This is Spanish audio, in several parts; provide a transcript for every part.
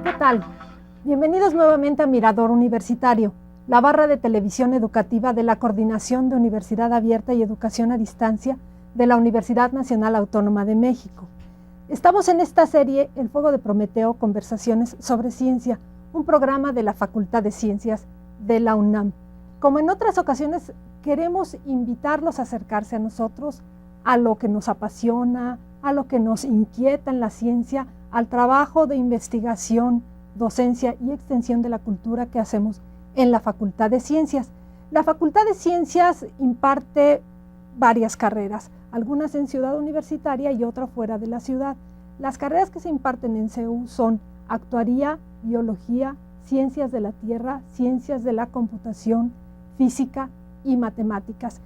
¿Qué tal? Bienvenidos nuevamente a Mirador Universitario, la barra de televisión educativa de la Coordinación de Universidad Abierta y Educación a Distancia de la Universidad Nacional Autónoma de México. Estamos en esta serie El Fuego de Prometeo, Conversaciones sobre Ciencia, un programa de la Facultad de Ciencias de la UNAM. Como en otras ocasiones, queremos invitarlos a acercarse a nosotros, a lo que nos apasiona, a lo que nos inquieta en la ciencia, al trabajo de investigación, docencia y extensión de la cultura que hacemos en la Facultad de Ciencias. La Facultad de Ciencias imparte varias carreras, algunas en Ciudad Universitaria y otras fuera de la ciudad. Las carreras que se imparten en CEU son Actuaría, Biología, Ciencias de la Tierra, Ciencias de la Computación, Física y Matemáticas.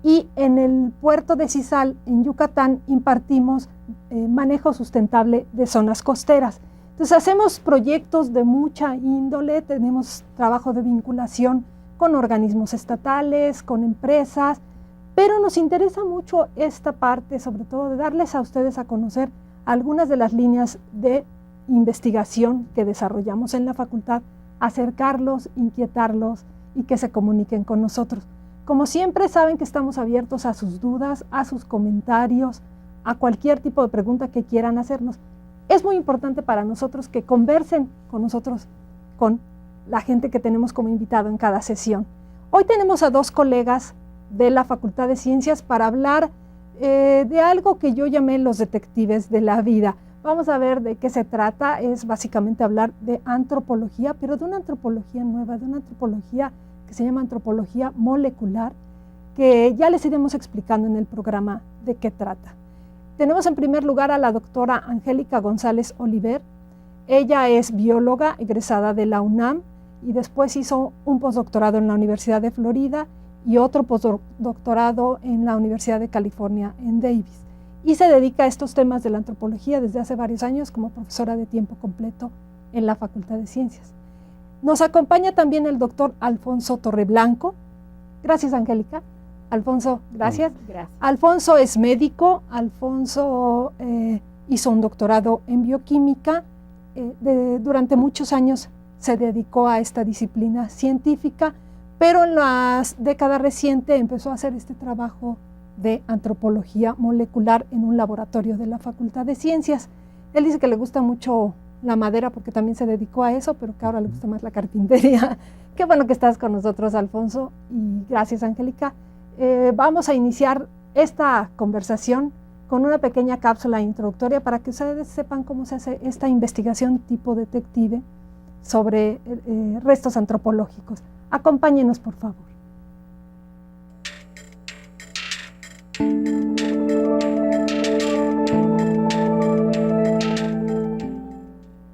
Y en el puerto de Cizal, en Yucatán, impartimos manejo sustentable de zonas costeras. Entonces hacemos proyectos de mucha índole, tenemos trabajo de vinculación con organismos estatales, con empresas, pero nos interesa mucho esta parte, sobre todo de darles a ustedes a conocer algunas de las líneas de investigación que desarrollamos en la facultad, acercarlos, inquietarlos y que se comuniquen con nosotros. Como siempre, saben que estamos abiertos a sus dudas, a sus comentarios, a cualquier tipo de pregunta que quieran hacernos. Es muy importante para nosotros que conversen con nosotros, con la gente que tenemos como invitado en cada sesión. Hoy tenemos a dos colegas de la Facultad de Ciencias para hablar de algo que yo llamé los detectives de la vida. Vamos a ver de qué se trata. Es básicamente hablar de antropología, pero de una antropología nueva, de una antropología que se llama antropología molecular, que ya les iremos explicando en el programa de qué trata. Tenemos en primer lugar a la doctora Angélica González Oliver. Ella es bióloga egresada de la UNAM y después hizo un postdoctorado en la Universidad de Florida y otro postdoctorado en la Universidad de California en Davis. Y se dedica a estos temas de la antropología desde hace varios años como profesora de tiempo completo en la Facultad de Ciencias. Nos acompaña también el doctor Alfonso Torreblanco. Gracias, Angélica. Alfonso, gracias. Gracias. Alfonso es médico. Alfonso hizo un doctorado en bioquímica. Durante muchos años se dedicó a esta disciplina científica, pero en las décadas recientes empezó a hacer este trabajo de antropología molecular en un laboratorio de la Facultad de Ciencias. Él dice que le gusta mucho la madera porque también se dedicó a eso, pero que ahora le gusta más la carpintería. Qué bueno que estás con nosotros, Alfonso, y gracias, Angélica. Vamos a iniciar esta conversación con una pequeña cápsula introductoria para que ustedes sepan cómo se hace esta investigación tipo detective sobre restos antropológicos. Acompáñenos, por favor.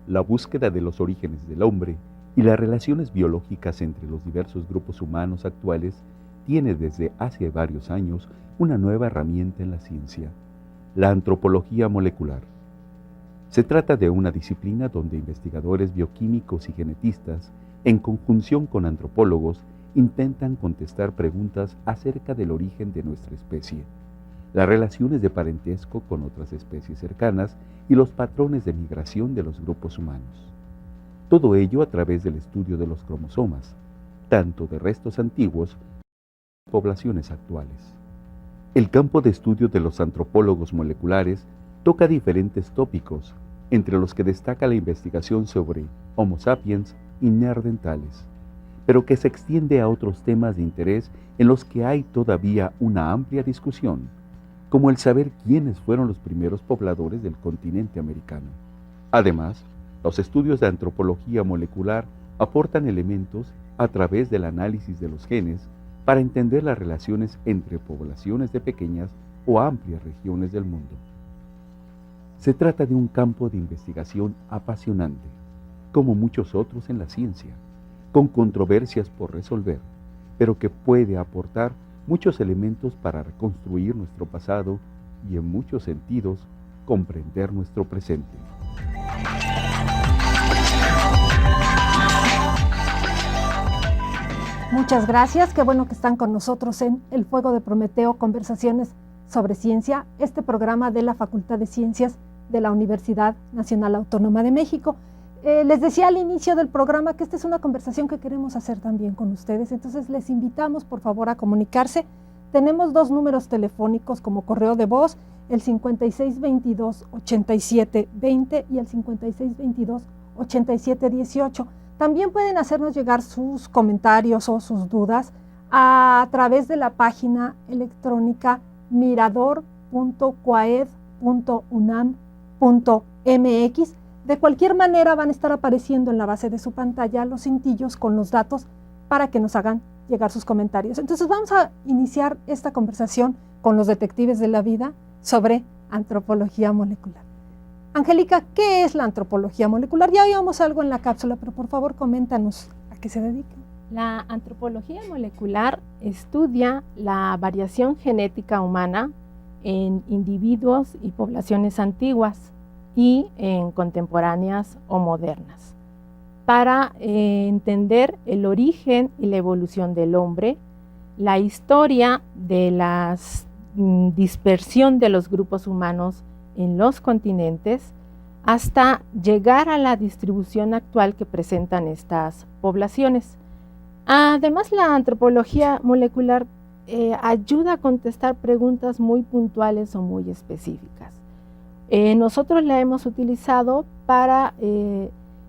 La búsqueda de los orígenes del hombre y las relaciones biológicas entre los diversos grupos humanos actuales tiene desde hace varios años una nueva herramienta en la ciencia, la antropología molecular. Se trata de una disciplina donde investigadores bioquímicos y genetistas, en conjunción con antropólogos, intentan contestar preguntas acerca del origen de nuestra especie, las relaciones de parentesco con otras especies cercanas y los patrones de migración de los grupos humanos. Todo ello a través del estudio de los cromosomas, tanto de restos antiguos como de poblaciones actuales. El campo de estudio de los antropólogos moleculares toca diferentes tópicos, entre los que destaca la investigación sobre Homo sapiens y neandertales, pero que se extiende a otros temas de interés en los que hay todavía una amplia discusión, como el saber quiénes fueron los primeros pobladores del continente americano. Además, los estudios de antropología molecular aportan elementos a través del análisis de los genes para entender las relaciones entre poblaciones de pequeñas o amplias regiones del mundo. Se trata de un campo de investigación apasionante, como muchos otros en la ciencia, con controversias por resolver, pero que puede aportar muchos elementos para reconstruir nuestro pasado y, en muchos sentidos, comprender nuestro presente. Muchas gracias, qué bueno que están con nosotros en El Fuego de Prometeo, conversaciones sobre ciencia, este programa de la Facultad de Ciencias de la Universidad Nacional Autónoma de México. Les decía al inicio del programa que esta es una conversación que queremos hacer también con ustedes, entonces les invitamos por favor a comunicarse. Tenemos 2 números telefónicos como correo de voz, el 5622-8720 y el 5622-8718. También pueden hacernos llegar sus comentarios o sus dudas a través de la página electrónica mirador.coaed.unam.mx. De cualquier manera van a estar apareciendo en la base de su pantalla los cintillos con los datos para que nos hagan llegar sus comentarios. Entonces vamos a iniciar esta conversación con los detectives de la vida sobre antropología molecular. Angélica, ¿qué es la antropología molecular? Ya oíamos algo en la cápsula, pero por favor coméntanos a qué se dedica. La antropología molecular estudia la variación genética humana en individuos y poblaciones antiguas y en contemporáneas o modernas, para entender el origen y la evolución del hombre, la historia de la dispersión de los grupos humanos en los continentes, hasta llegar a la distribución actual que presentan estas poblaciones. Además, la antropología molecular ayuda a contestar preguntas muy puntuales o muy específicas. Nosotros la hemos utilizado para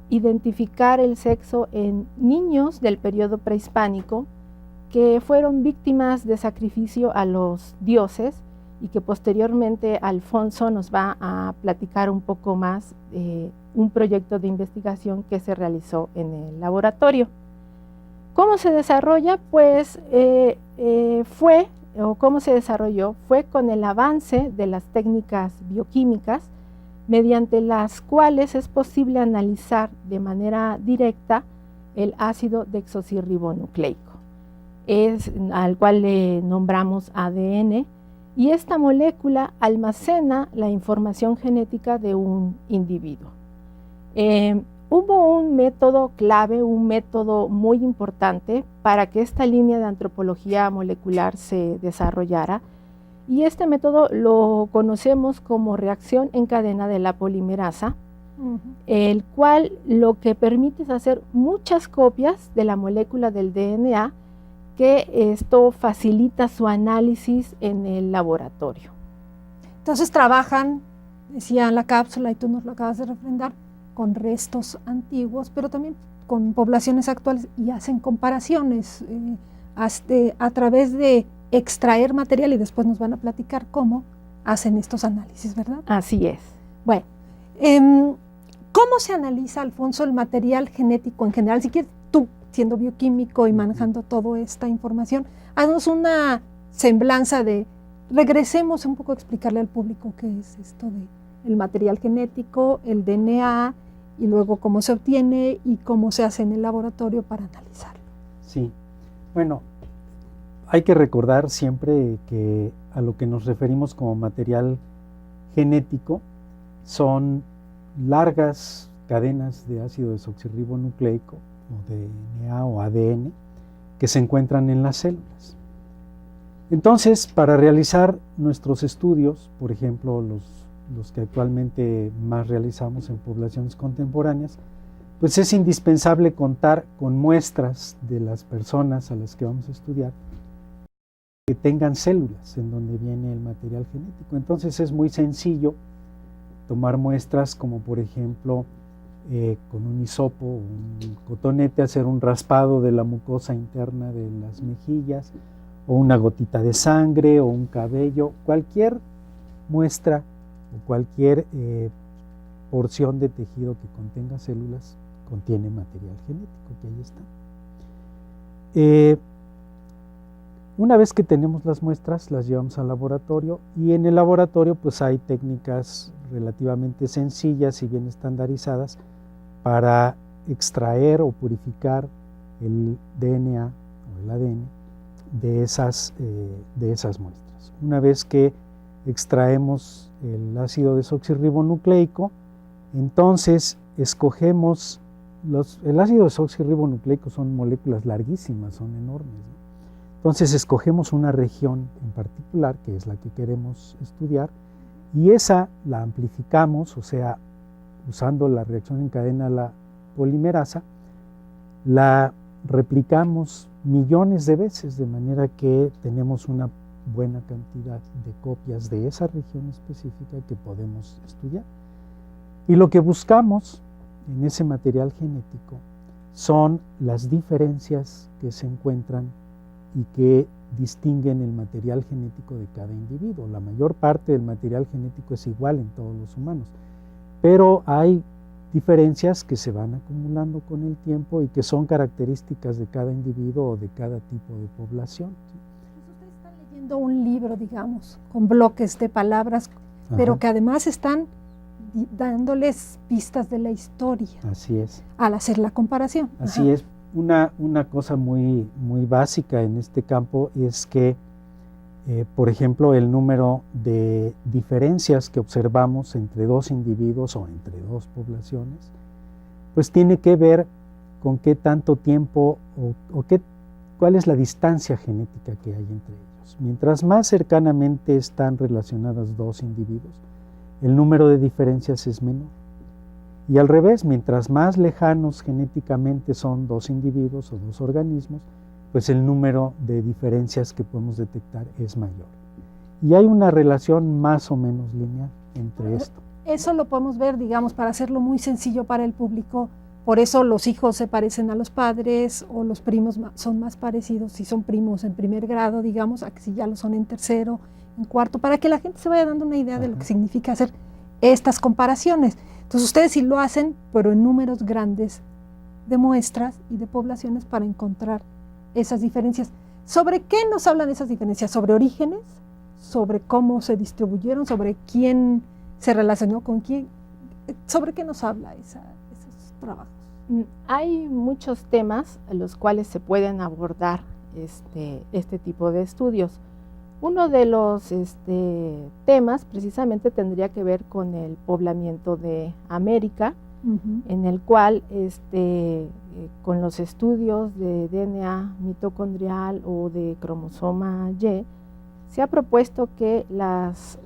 identificar el sexo en niños del periodo prehispánico que fueron víctimas de sacrificio a los dioses y que posteriormente Alfonso nos va a platicar un poco más de un proyecto de investigación que se realizó en el laboratorio. ¿Cómo se desarrolla? Pues cómo se desarrolló fue con el avance de las técnicas bioquímicas, mediante las cuales es posible analizar de manera directa el ácido desoxirribonucleico, al cual le nombramos ADN, y esta molécula almacena la información genética de un individuo. Hubo un método clave, un método muy importante para que esta línea de antropología molecular se desarrollara, y este método lo conocemos como reacción en cadena de la polimerasa, el cual lo que permite es hacer muchas copias de la molécula del DNA, que esto facilita su análisis en el laboratorio. Entonces trabajan, decía en la cápsula y tú nos lo acabas de refrendar, con restos antiguos, pero también con poblaciones actuales, y hacen comparaciones a través de extraer material, y después nos van a platicar cómo hacen estos análisis, ¿verdad? Así es. Bueno, ¿cómo se analiza, Alfonso, el material genético en general? Si quieres, tú, siendo bioquímico y manejando toda esta información, haznos una semblanza de, regresemos un poco a explicarle al público qué es esto del material genético, el DNA, y luego cómo se obtiene y cómo se hace en el laboratorio para analizarlo. Sí, bueno, hay que recordar siempre que a lo que nos referimos como material genético son largas cadenas de ácido desoxirribonucleico o DNA o ADN que se encuentran en las células. Entonces, para realizar nuestros estudios, por ejemplo, los que actualmente más realizamos en poblaciones contemporáneas, pues es indispensable contar con muestras de las personas a las que vamos a estudiar que tengan células en donde viene el material genético. Entonces es muy sencillo tomar muestras como por ejemplo con un hisopo, un cotonete, hacer un raspado de la mucosa interna de las mejillas, o una gotita de sangre, o un cabello, cualquier muestra o cualquier porción de tejido que contenga células contiene material genético, que ahí está. Una vez que tenemos las muestras, las llevamos al laboratorio, y en el laboratorio pues hay técnicas relativamente sencillas y bien estandarizadas para extraer o purificar el DNA o el ADN de esas muestras. Una vez que extraemos el ácido desoxirribonucleico, entonces escogemos el ácido desoxirribonucleico son moléculas larguísimas, son enormes, ¿no? Entonces escogemos una región en particular, que es la que queremos estudiar, y esa la amplificamos, o sea, usando la reacción en cadena la polimerasa, la replicamos millones de veces, de manera que tenemos una buena cantidad de copias de esa región específica que podemos estudiar. Y lo que buscamos en ese material genético son las diferencias que se encuentran y que distinguen el material genético de cada individuo. La mayor parte del material genético es igual en todos los humanos, pero hay diferencias que se van acumulando con el tiempo y que son características de cada individuo o de cada tipo de población. Ustedes están leyendo un libro, digamos, con bloques de palabras, pero que además están dándoles pistas de la historia. Así es. Al hacer la comparación. Así es. Una cosa muy básica en este campo es que, por ejemplo, el número de diferencias que observamos entre dos individuos o entre dos poblaciones, pues tiene que ver con qué tanto tiempo cuál es la distancia genética que hay entre ellos. Mientras más cercanamente están relacionados dos individuos, el número de diferencias es menor. Y al revés, mientras más lejanos genéticamente son dos individuos o dos organismos, pues el número de diferencias que podemos detectar es mayor. Y hay una relación más o menos lineal entre esto. Eso lo podemos ver, digamos, para hacerlo muy sencillo para el público. Por eso los hijos se parecen a los padres, o los primos son más parecidos si son primos en primer grado, digamos, a que si ya lo son en tercero, en cuarto, para que la gente se vaya dando una idea de lo que significa hacer estas comparaciones. Entonces ustedes sí lo hacen, pero en números grandes de muestras y de poblaciones para encontrar esas diferencias. ¿Sobre qué nos hablan esas diferencias? ¿Sobre orígenes? ¿Sobre cómo se distribuyeron? ¿Sobre quién se relacionó con quién? ¿Sobre qué nos habla esos trabajos? Hay muchos temas a los cuales se pueden abordar este tipo de estudios. Uno de los temas precisamente tendría que ver con el poblamiento de América, en el cual con los estudios de DNA mitocondrial o de cromosoma Y, se ha propuesto que las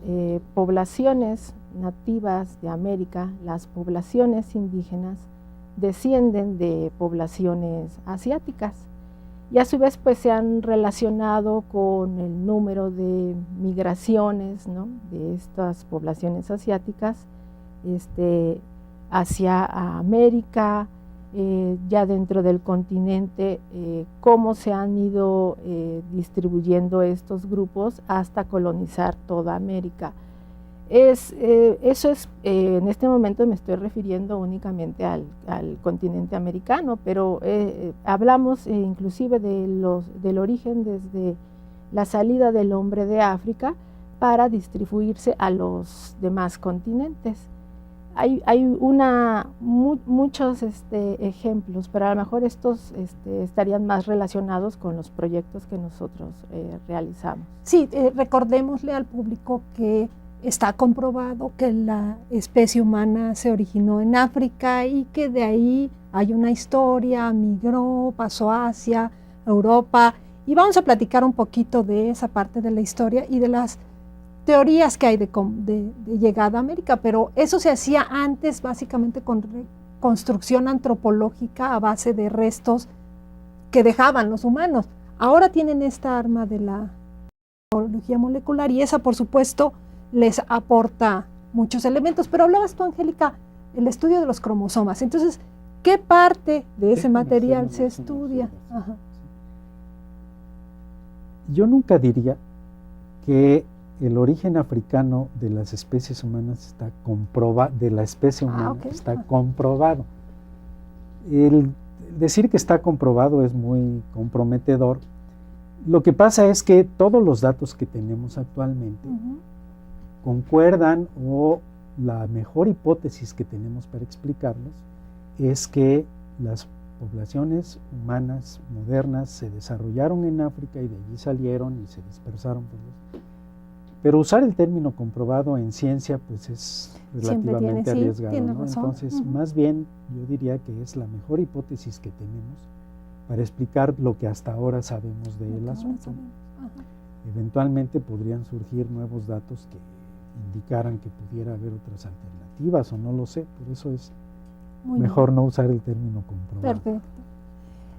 poblaciones nativas de América, las poblaciones indígenas, descienden de poblaciones asiáticas. Y a su vez pues se han relacionado con el número de migraciones, ¿no?, de estas poblaciones asiáticas hacia América, ya dentro del continente, cómo se han ido distribuyendo estos grupos hasta colonizar toda América. Eso es, en este momento me estoy refiriendo únicamente al continente americano, pero hablamos inclusive del origen desde la salida del hombre de África para distribuirse a los demás continentes. Hay muchos ejemplos, pero a lo mejor estos estarían más relacionados con los proyectos que nosotros realizamos. Sí, recordémosle al público que está comprobado que la especie humana se originó en África y que de ahí hay una historia, migró, pasó a Asia, Europa, y vamos a platicar un poquito de esa parte de la historia y de las teorías que hay de llegada a América, pero eso se hacía antes básicamente con reconstrucción antropológica a base de restos que dejaban los humanos. Ahora tienen esta arma de la biología molecular y esa, por supuesto, les aporta muchos elementos. Pero hablabas tú, Angélica, el estudio de los cromosomas. Entonces, ¿qué parte de ese Déjame material hacer se una estudia? observación. Ajá. Yo nunca diría que el origen africano de las especies humanas está comprobado, de la especie humana Ok. está comprobado. El decir que está comprobado es muy comprometedor. Lo que pasa es que todos los datos que tenemos actualmente Ujú. concuerdan, o la mejor hipótesis que tenemos para explicarlos es que las poblaciones humanas modernas se desarrollaron en África y de allí salieron y se dispersaron por los... Pero usar el término comprobado en ciencia pues es Siempre relativamente sí, arriesgado, tiene ¿no? razón. Entonces, Ujú. más bien yo diría que es la mejor hipótesis que tenemos para explicar lo que hasta ahora sabemos Lo que del ahora asunto. sabemos. Ajá. Eventualmente podrían surgir nuevos datos que indicaran que pudiera haber otras alternativas, o no lo sé, por eso es Muy mejor bien. no usar el término comprobado. Perfecto.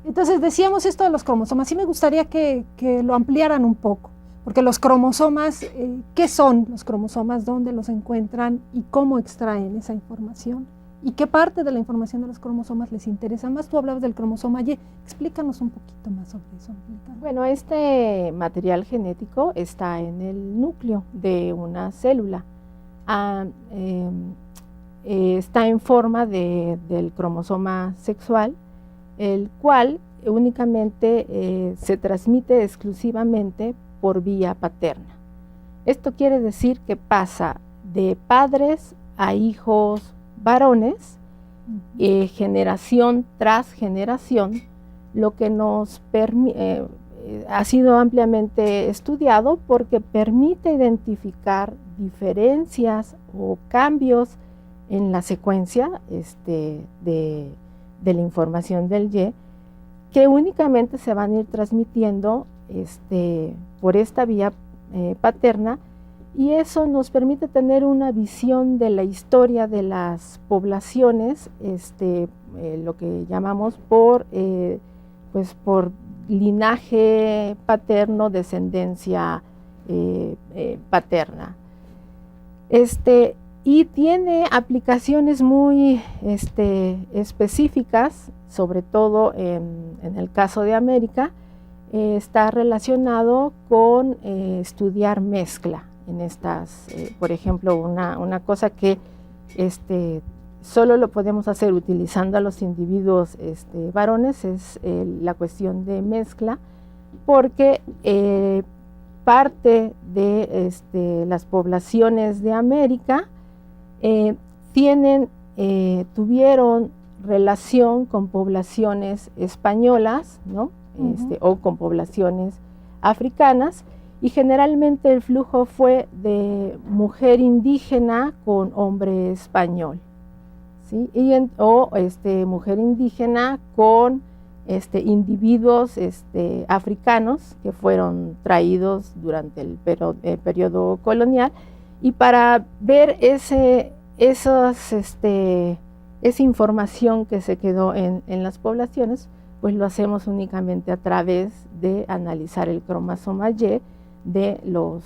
Entonces decíamos esto de los cromosomas. Sí me gustaría que lo ampliaran un poco, porque los cromosomas, ¿qué son los cromosomas? ¿Dónde los encuentran? ¿Y cómo extraen esa información? ¿Y qué parte de la información de los cromosomas les interesa más? Tú hablabas del cromosoma Y. Explícanos un poquito más sobre eso, Angélica. Bueno, este material genético está en el núcleo de una célula. Está en forma del cromosoma sexual, el cual únicamente se transmite exclusivamente por vía paterna. Esto quiere decir que pasa de padres a hijos varones, generación tras generación, lo que nos ha sido ampliamente estudiado porque permite identificar diferencias o cambios en la secuencia de la información del Y, que únicamente se van a ir transmitiendo por esta vía paterna, y eso nos permite tener una visión de la historia de las poblaciones, lo que llamamos por linaje paterno, descendencia paterna. Y tiene aplicaciones muy específicas, sobre todo en el caso de América. Está relacionado con estudiar mezcla en estas, por ejemplo, una cosa que solo lo podemos hacer utilizando a los individuos varones es la cuestión de mezcla, porque parte de las poblaciones de América tuvieron relación con poblaciones españolas, ¿no? O con poblaciones africanas, y generalmente el flujo fue de mujer indígena con hombre español, ¿sí? O mujer indígena con individuos africanos que fueron traídos durante el periodo colonial. Y para ver esa información que se quedó en las poblaciones, pues lo hacemos únicamente a través de analizar el cromosoma Y de los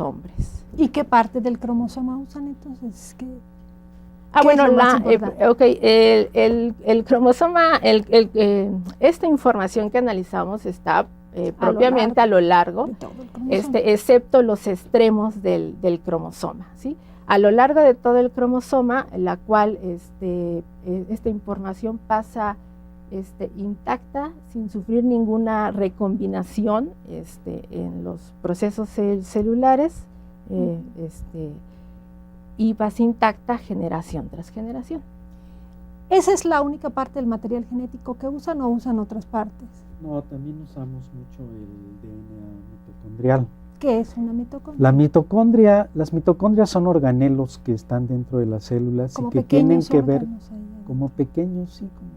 hombres. ¿Y qué parte del cromosoma usan entonces? Bueno, el el cromosoma, esta información que analizamos está propiamente a lo largo, excepto los extremos del cromosoma, ¿sí? A lo largo de todo el cromosoma, la cual esta información pasa intacta, sin sufrir ninguna recombinación en los procesos celulares, y va intacta generación tras generación. ¿Esa es la única parte del material genético que usan o usan otras partes? No, también usamos mucho el DNA mitocondrial. ¿Qué es una mitocondria? Las mitocondrias son organelos que están dentro de las células y que tienen que ver como pequeños, sí, como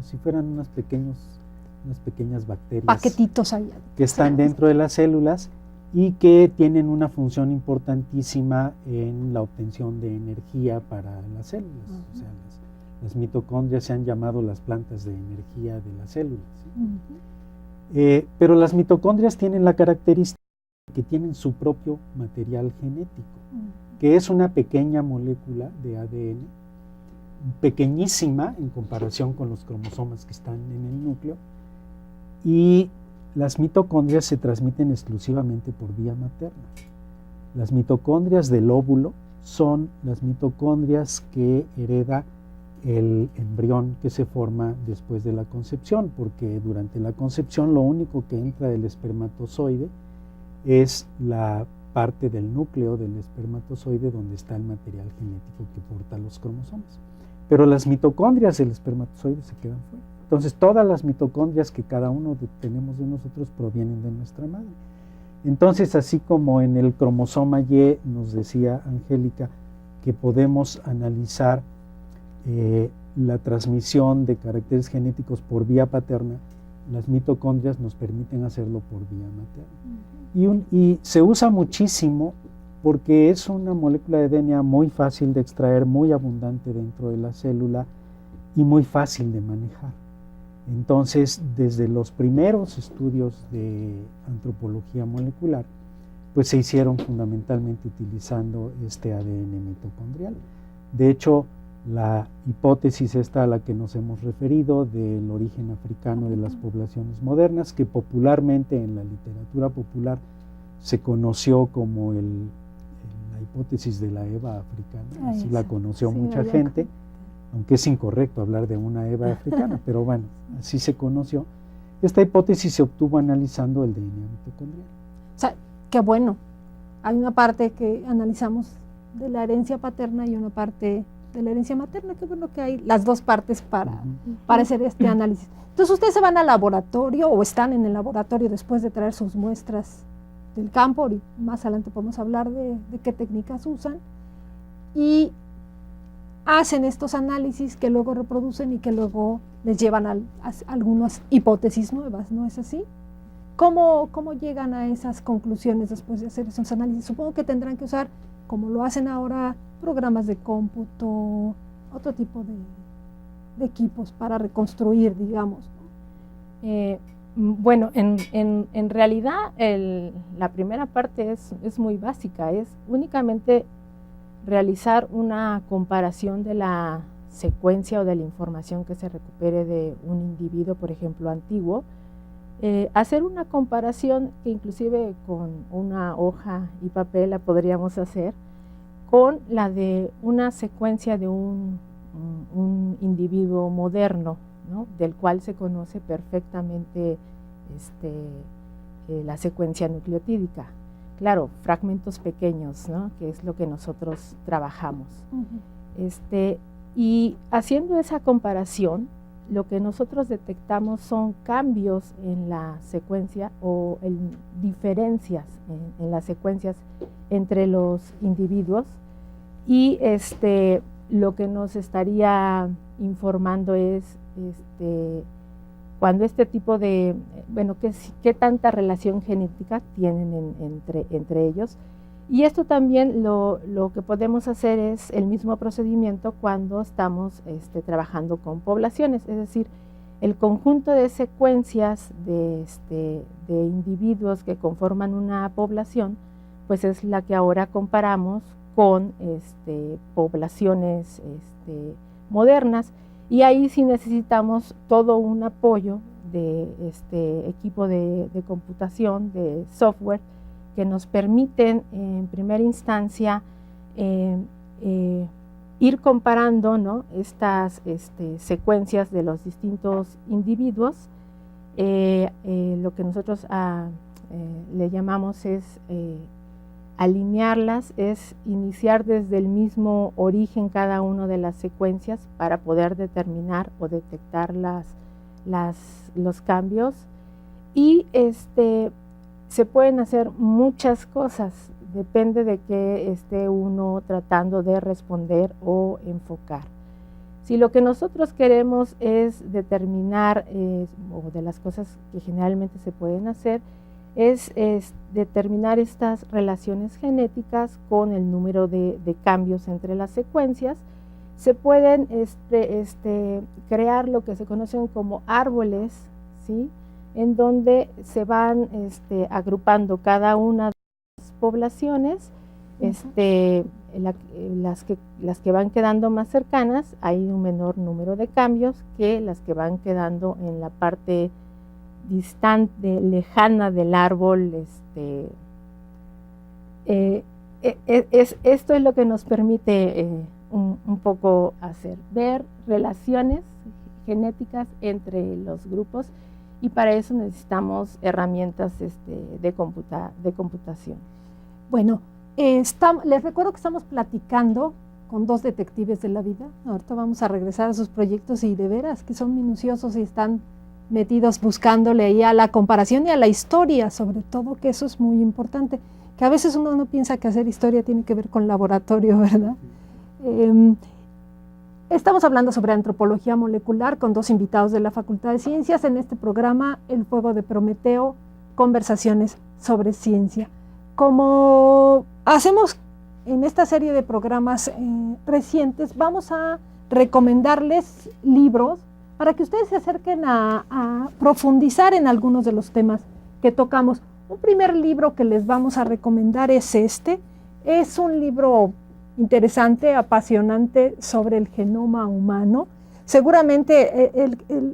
si fueran unas pequeñas bacterias. Paquetitos ahí. Que están dentro de las células y que tienen una función importantísima en la obtención de energía para las células. O sea, las mitocondrias se han llamado las plantas de energía de las células, ¿sí? Pero las mitocondrias tienen la característica que tienen su propio material genético, que es una pequeña molécula de ADN, pequeñísima en comparación con los cromosomas que están en el núcleo, y las mitocondrias se transmiten exclusivamente por vía materna. Las mitocondrias del óvulo son las mitocondrias que hereda el embrión que se forma después de la concepción, porque durante la concepción lo único que entra del espermatozoide es la parte del núcleo del espermatozoide donde está el material genético que porta los cromosomas. Pero las mitocondrias del espermatozoide se quedan fuera. Entonces todas las mitocondrias que cada uno tenemos de nosotros provienen de nuestra madre. Entonces, así como en el cromosoma Y nos decía Angélica que podemos analizar la transmisión de caracteres genéticos por vía paterna, las mitocondrias nos permiten hacerlo por vía materna. Y se usa muchísimo porque es una molécula de DNA muy fácil de extraer, muy abundante dentro de la célula y muy fácil de manejar. Entonces, desde los primeros estudios de antropología molecular, pues se hicieron fundamentalmente utilizando este ADN mitocondrial. De hecho, la hipótesis esta a la que nos hemos referido del origen africano de las poblaciones modernas, que popularmente en la literatura popular se conoció como la hipótesis de la Eva africana, así la conoció mucha gente, aunque es incorrecto hablar de una Eva africana, pero bueno, así se conoció. Esta hipótesis se obtuvo analizando el DNA mitocondrial. O sea, qué bueno. Hay una parte que analizamos de la herencia paterna y una parte de la herencia materna. Qué bueno que hay las dos partes para hacer este análisis. Entonces, ustedes se van al laboratorio o están en el laboratorio después de traer sus muestras del campo, y más adelante podemos hablar de qué técnicas usan, y hacen estos análisis que luego reproducen y que luego les llevan a algunas hipótesis nuevas, ¿no es así? ¿Cómo llegan a esas conclusiones después de hacer esos análisis? Supongo que tendrán que usar, como lo hacen ahora, programas de cómputo, otro tipo de equipos para reconstruir, digamos, ¿no? Bueno, en realidad la primera parte es muy básica, es únicamente realizar una comparación de la secuencia o de la información que se recupere de un individuo, por ejemplo, antiguo, hacer una comparación que inclusive con una hoja y papel la podríamos hacer, con la de una secuencia de un individuo moderno, ¿no? Del cual se conoce perfectamente la secuencia nucleotídica. Claro, fragmentos pequeños, ¿no? Que es lo que nosotros trabajamos. Y haciendo esa comparación, lo que nosotros detectamos son cambios en la secuencia o diferencias en las secuencias entre los individuos, y lo que nos estaría informando es cuando este tipo de, bueno, qué tanta relación genética tienen entre ellos. Y esto también lo que podemos hacer es el mismo procedimiento cuando estamos trabajando con poblaciones, es decir, el conjunto de secuencias de individuos que conforman una población, pues es la que ahora comparamos con poblaciones modernas, y ahí sí necesitamos todo un apoyo de equipo de computación, de software, que nos permiten en primera instancia ir comparando, ¿no? Estas secuencias de los distintos individuos. Lo que nosotros le llamamos es alinearlas, es iniciar desde el mismo origen cada una de las secuencias para poder determinar o detectar los cambios, y se pueden hacer muchas cosas, depende de qué esté uno tratando de responder o enfocar. Si lo que nosotros queremos es determinar, o de las cosas que generalmente se pueden hacer, es determinar estas relaciones genéticas con el número de cambios entre las secuencias, se pueden crear lo que se conocen como árboles, ¿sí? En donde se van agrupando cada una de las poblaciones Las que van quedando más cercanas, hay un menor número de cambios que las que van quedando en la parte distante, lejana del árbol. Esto es lo que nos permite un poco ver relaciones genéticas entre los grupos, y para eso necesitamos herramientas de computación. Bueno, les recuerdo que estamos platicando con dos detectives de la vida. Ahorita vamos a regresar a sus proyectos, y de veras que son minuciosos y están metidos buscándole ahí a la comparación y a la historia, sobre todo, que eso es muy importante, que a veces uno no piensa que hacer historia tiene que ver con laboratorio, ¿verdad? Estamos hablando sobre antropología molecular con dos invitados de la Facultad de Ciencias en este programa El Fuego de Prometeo, conversaciones sobre ciencia. Como hacemos en esta serie de programas recientes, vamos a recomendarles libros para que ustedes se acerquen a profundizar en algunos de los temas que tocamos. Un primer libro que les vamos a recomendar es este. Es un libro interesante, apasionante, sobre el genoma humano. Seguramente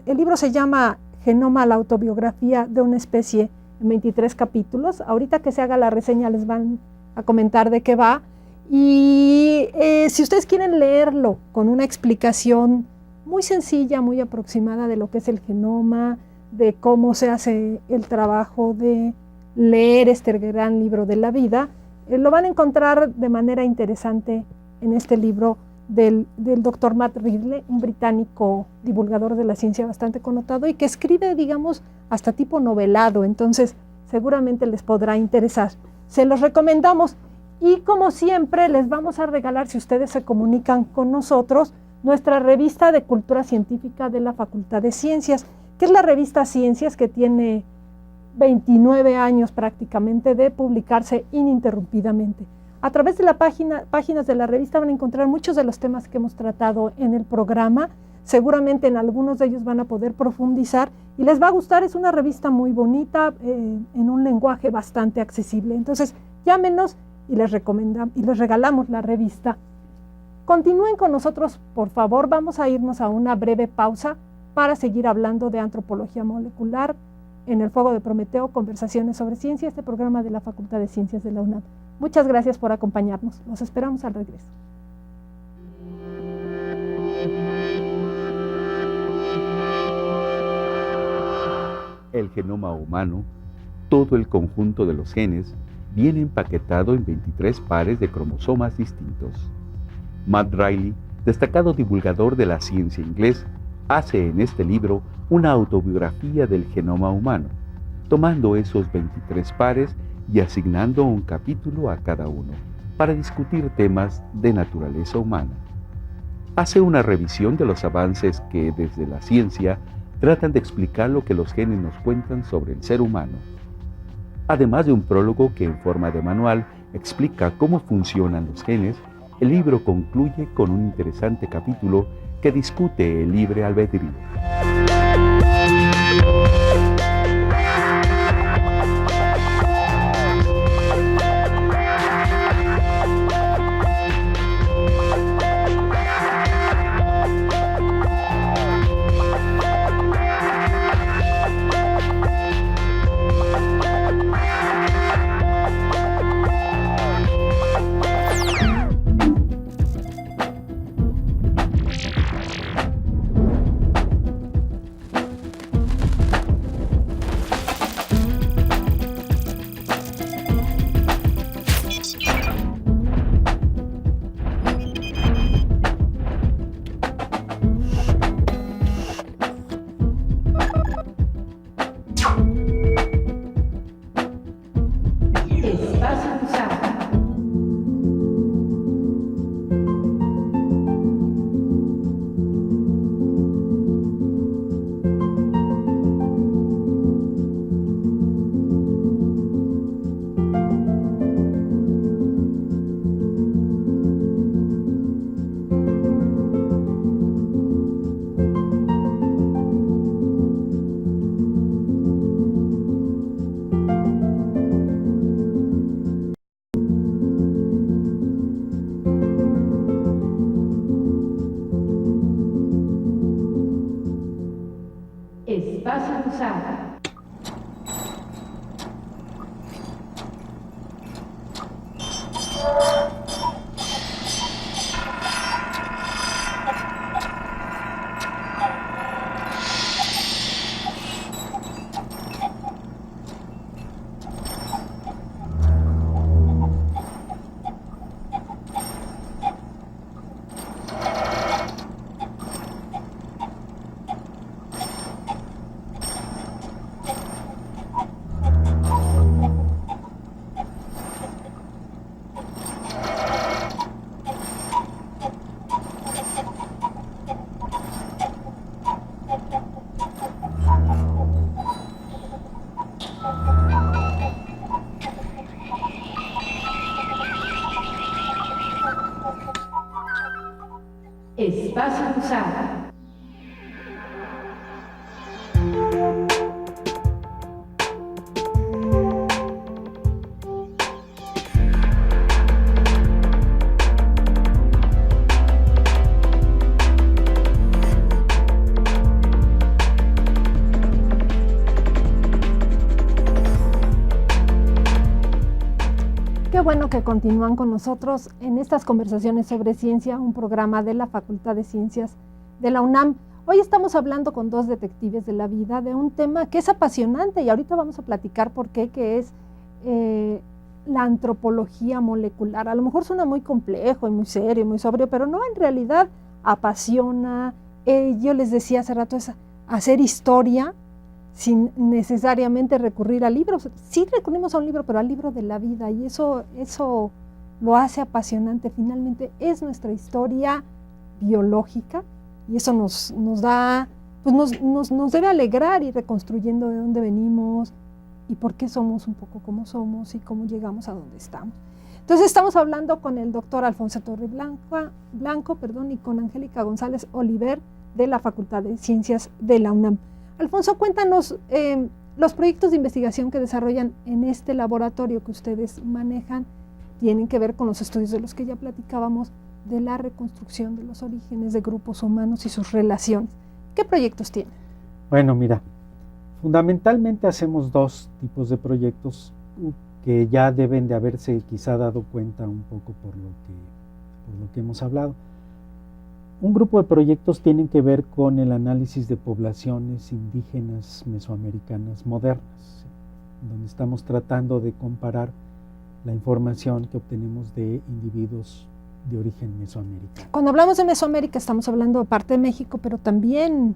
el libro se llama Genoma, la autobiografía de una especie, en 23 capítulos. Ahorita que se haga la reseña les van a comentar de qué va. Y si ustedes quieren leerlo con una explicación muy sencilla, muy aproximada de lo que es el genoma, de cómo se hace el trabajo de leer este gran libro de la vida, lo van a encontrar de manera interesante en este libro del doctor Matt Ridley, un británico divulgador de la ciencia bastante connotado y que escribe, digamos, hasta tipo novelado. Entonces seguramente les podrá interesar. Se los recomendamos, y como siempre les vamos a regalar, si ustedes se comunican con nosotros, nuestra revista de cultura científica de la Facultad de Ciencias, que es la revista Ciencias, que tiene 29 años prácticamente de publicarse ininterrumpidamente. A través de la páginas de la revista van a encontrar muchos de los temas que hemos tratado en el programa. Seguramente en algunos de ellos van a poder profundizar y les va a gustar. Es una revista muy bonita, en un lenguaje bastante accesible. Entonces llámenos y les regalamos la revista. Continúen con nosotros, por favor. Vamos a irnos a una breve pausa para seguir hablando de antropología molecular en El Fuego de Prometeo, conversaciones sobre ciencia, este programa de la Facultad de Ciencias de la UNAM. Muchas gracias por acompañarnos. Los esperamos al regreso. El genoma humano, todo el conjunto de los genes, viene empaquetado en 23 pares de cromosomas distintos. Matt Ridley, destacado divulgador de la ciencia inglés, hace en este libro una autobiografía del genoma humano, tomando esos 23 pares y asignando un capítulo a cada uno para discutir temas de naturaleza humana. Hace una revisión de los avances que desde la ciencia tratan de explicar lo que los genes nos cuentan sobre el ser humano. Además de un prólogo que en forma de manual explica cómo funcionan los genes, el libro concluye con un interesante capítulo que discute el libre albedrío. Espacio Cruzado. Qué bueno que continúan con nosotros en estas conversaciones sobre ciencia, un programa de la Facultad de Ciencias de la UNAM. Hoy estamos hablando con dos detectives de la vida de un tema que es apasionante y ahorita vamos a platicar por qué, que es la antropología molecular. A lo mejor suena muy complejo y muy serio y muy sobrio, pero no, en realidad apasiona. Yo les decía hace rato, es hacer historia sin necesariamente recurrir a libros. Sí recurrimos a un libro, pero al libro de la vida, y eso lo hace apasionante. Finalmente es nuestra historia biológica y eso nos da, pues nos debe alegrar ir reconstruyendo de dónde venimos y por qué somos un poco como somos y cómo llegamos a donde estamos. Entonces estamos hablando con el doctor Alfonso Torreblanco, y con Angélica González Oliver de la Facultad de Ciencias de la UNAM. Alfonso, cuéntanos los proyectos de investigación que desarrollan en este laboratorio que ustedes manejan. Tienen que ver con los estudios de los que ya platicábamos, de la reconstrucción de los orígenes de grupos humanos y sus relaciones. ¿Qué proyectos tienen? Bueno, mira, fundamentalmente hacemos dos tipos de proyectos que ya deben de haberse quizá dado cuenta un poco por lo que hemos hablado. Un grupo de proyectos tienen que ver con el análisis de poblaciones indígenas mesoamericanas modernas, donde estamos tratando de comparar la información que obtenemos de individuos de origen mesoamericano. Cuando hablamos de Mesoamérica estamos hablando de parte de México, pero también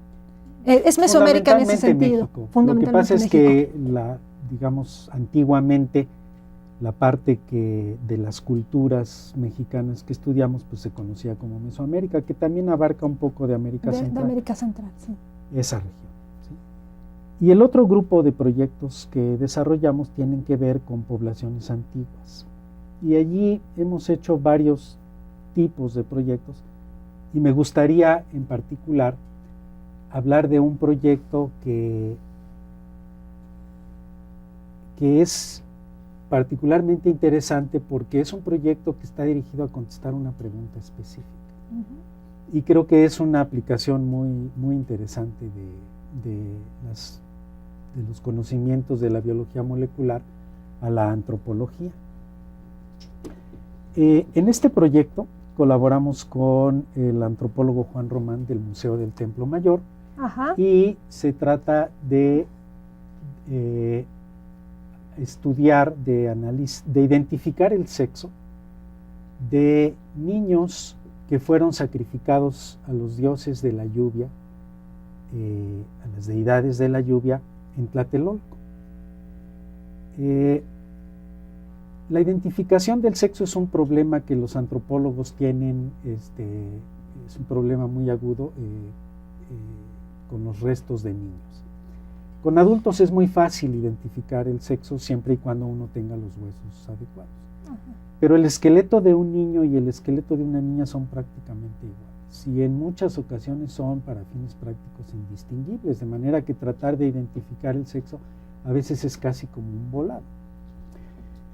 es Mesoamérica en ese sentido. Lo que pasa es que, digamos, antiguamente la parte de las culturas mexicanas que estudiamos pues se conocía como Mesoamérica, que también abarca un poco de América Central. De América Central, sí. Esa región. ¿Sí? Y el otro grupo de proyectos que desarrollamos tienen que ver con poblaciones antiguas. Y allí hemos hecho varios tipos de proyectos y me gustaría en particular hablar de un proyecto que es particularmente interesante porque es un proyecto que está dirigido a contestar una pregunta específica. Y creo que es una aplicación muy, muy interesante de los conocimientos de la biología molecular a la antropología. En este proyecto colaboramos con el antropólogo Juan Román del Museo del Templo Mayor. Ajá. Y se trata de estudiar, de identificar el sexo de niños que fueron sacrificados a los dioses de la lluvia, a las deidades de la lluvia en Tlatelolco. La identificación del sexo es un problema que los antropólogos tienen, es un problema muy agudo con los restos de niños. Con adultos es muy fácil identificar el sexo siempre y cuando uno tenga los huesos adecuados. Ajá. Pero el esqueleto de un niño y el esqueleto de una niña son prácticamente iguales y en muchas ocasiones son para fines prácticos indistinguibles, de manera que tratar de identificar el sexo a veces es casi como un volado.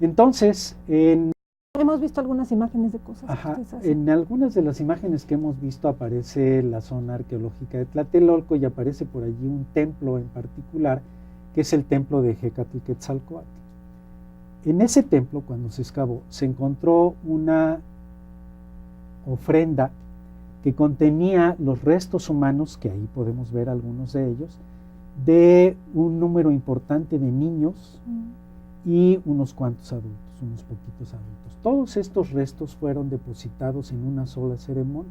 Entonces, hemos visto algunas imágenes de cosas. Ajá, en algunas de las imágenes que hemos visto aparece la zona arqueológica de Tlatelolco y aparece por allí un templo en particular, que es el templo de Hecatl-Quetzalcóatl. En ese templo, cuando se excavó, se encontró una ofrenda que contenía los restos humanos, que ahí podemos ver algunos de ellos, de un número importante de niños y unos cuantos adultos, unos poquitos adultos. Todos estos restos fueron depositados en una sola ceremonia,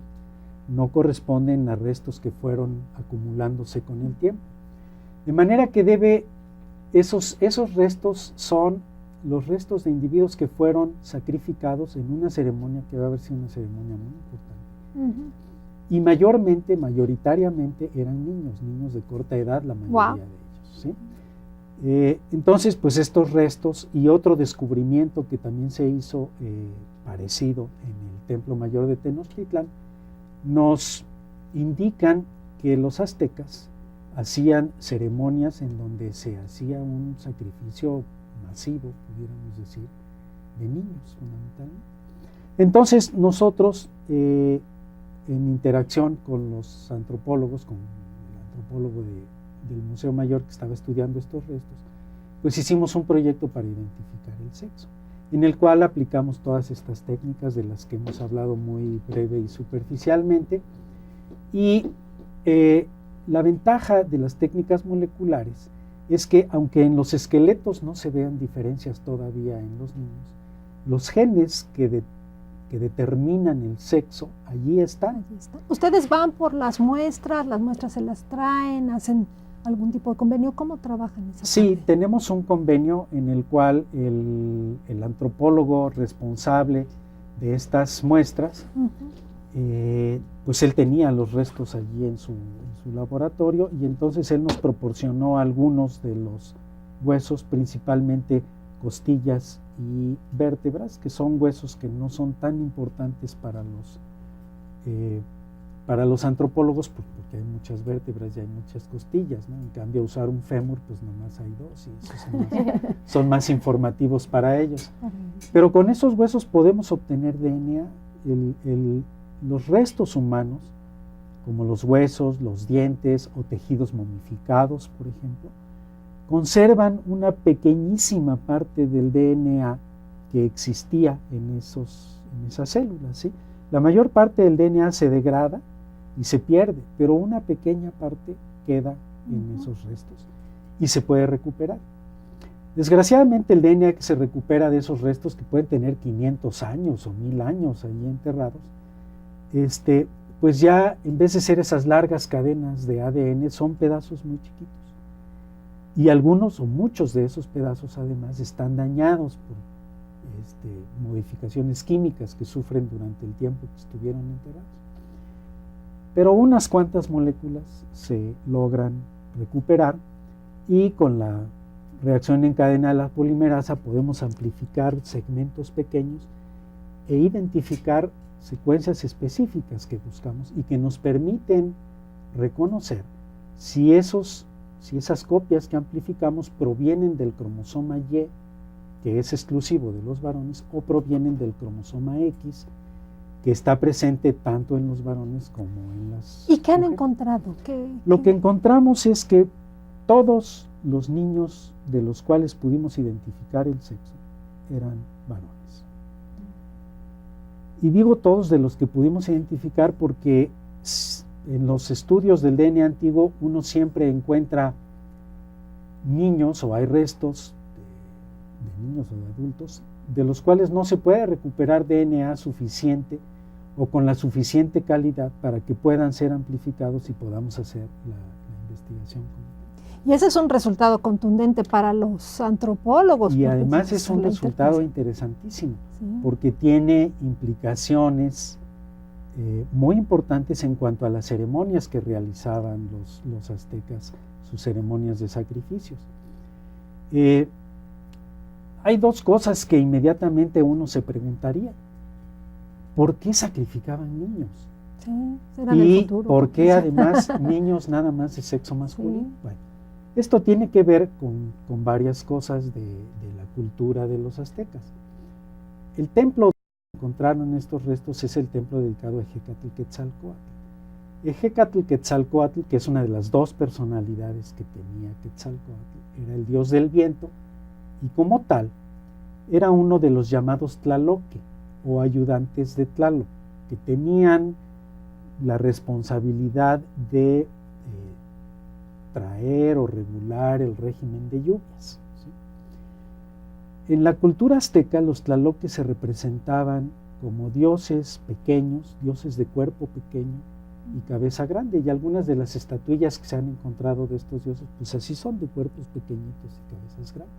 no corresponden a restos que fueron acumulándose con el tiempo. De manera que esos restos son los restos de individuos que fueron sacrificados en una ceremonia que va a haber sido una ceremonia muy importante. Y mayoritariamente eran niños de corta edad, la mayoría de ellos. ¿Sí? Entonces, pues estos restos y otro descubrimiento que también se hizo parecido en el Templo Mayor de Tenochtitlán, nos indican que los aztecas hacían ceremonias en donde se hacía un sacrificio masivo, pudiéramos decir, de niños fundamentalmente. Entonces nosotros, en interacción con los antropólogos, con el antropólogo del Museo Mayor que estaba estudiando estos restos, pues hicimos un proyecto para identificar el sexo, en el cual aplicamos todas estas técnicas de las que hemos hablado muy breve y superficialmente. Y la ventaja de las técnicas moleculares es que, aunque en los esqueletos no se vean diferencias todavía en los niños, los genes que determinan el sexo, allí están. Ustedes van por las muestras se las traen, hacen algún tipo de convenio. ¿Cómo trabajan esa Sí, parte? tenemos un convenio en el cual el antropólogo responsable de estas muestras, pues él tenía los restos allí en su laboratorio, y entonces él nos proporcionó algunos de los huesos, principalmente costillas y vértebras, que son huesos que no son tan importantes para los antropólogos, porque hay muchas vértebras y hay muchas costillas, ¿no? En cambio, usar un fémur, pues nomás hay dos, y esos son más informativos para ellos. Pero con esos huesos podemos obtener DNA. Los restos humanos, como los huesos, los dientes o tejidos momificados, por ejemplo, conservan una pequeñísima parte del DNA que existía en esas células, ¿sí? La mayor parte del DNA se degrada y se pierde, pero una pequeña parte queda en esos restos y se puede recuperar. Desgraciadamente, el DNA que se recupera de esos restos, que pueden tener 500 años o 1000 años ahí enterrados, pues ya en vez de ser esas largas cadenas de ADN, son pedazos muy chiquitos. Y algunos o muchos de esos pedazos además están dañados por modificaciones químicas que sufren durante el tiempo que estuvieron enterrados. Pero unas cuantas moléculas se logran recuperar, y con la reacción en cadena de la polimerasa podemos amplificar segmentos pequeños e identificar secuencias específicas que buscamos y que nos permiten reconocer si esas copias que amplificamos provienen del cromosoma Y, que es exclusivo de los varones, o provienen del cromosoma X, que está presente tanto en los varones como en las ¿Y qué han mujeres. encontrado? Lo que encontramos es que todos los niños de los cuales pudimos identificar el sexo eran varones. Y digo todos de los que pudimos identificar porque en los estudios del DNA antiguo uno siempre encuentra niños, o hay restos de niños o de adultos, de los cuales no se puede recuperar DNA suficiente o con la suficiente calidad para que puedan ser amplificados y podamos hacer la investigación. Y ese es un resultado contundente para los antropólogos. Y además es un resultado interesantísimo, sí, porque tiene implicaciones muy importantes en cuanto a las ceremonias que realizaban los aztecas, sus ceremonias de sacrificios. Hay dos cosas que inmediatamente uno se preguntaría. ¿Por qué sacrificaban niños? Sí, eran el Y futuro. ¿por qué además niños nada más de sexo masculino? Sí. Bueno, esto tiene que ver con varias cosas de la cultura de los aztecas. El templo que encontraron estos restos es el templo dedicado a Ejecatl-Quetzalcóatl. Ejecatl-Quetzalcóatl, que es una de las dos personalidades que tenía Quetzalcóatl, era el dios del viento, y como tal era uno de los llamados Tlaloque, o ayudantes de Tlaloc, que tenían la responsabilidad de traer o regular el régimen de lluvias, ¿sí? En la cultura azteca, los tlaloques se representaban como dioses pequeños, dioses de cuerpo pequeño y cabeza grande, y algunas de las estatuillas que se han encontrado de estos dioses, pues así son, de cuerpos pequeñitos y cabezas grandes.